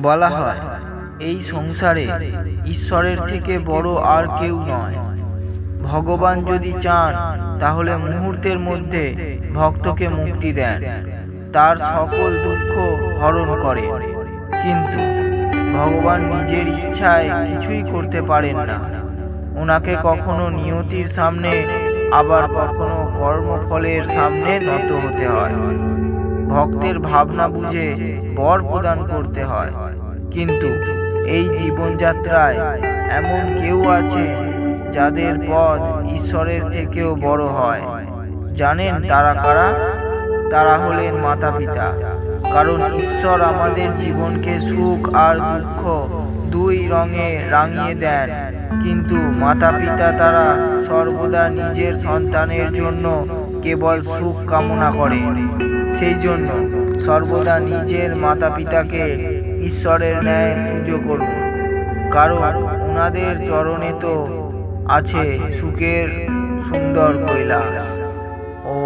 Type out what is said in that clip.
বলা হয় এই সংসারে ঈশ্বরের থেকে বড় আর কেউ নয়। ভগবান যদি চান তাহলে মুহূর্তের মধ্যে ভক্তকে মুক্তি দেন, তার সকল দুঃখ হরণ করে। কিন্তু ভগবান নিজের ইচ্ছায় কিছুই করতে পারেন না। ওনাকে কখনো নিয়তির সামনে, আবার কখনো কর্মফলের সামনে নত হতে হয়। ভক্তের ভাবনা বুঝে বর প্রদান করতে হয়। কিন্তু এই জীবনযাত্রায় এমন কেউ আছে যাদের পদ ঈশ্বরের থেকেও বড় হয়। জানেন তারা কারা? তারা হলেন মাতা পিতা। কারণ ঈশ্বর আমাদের জীবনকে সুখ আর দুঃখ দুই রঙে রাঙিয়ে দেন। কিন্তু মাতা পিতা তারা সর্বদা নিজের সন্তানের জন্য কেবল সুখ কামনা করে। সেই জন্য সর্বদা নিজের মাতা পিতাকে ঈশ্বরের ন্যায় পুজো করুন, কারণ ওনাদের চরণে তো আছে সুখের সুন্দর কৈলাস। ও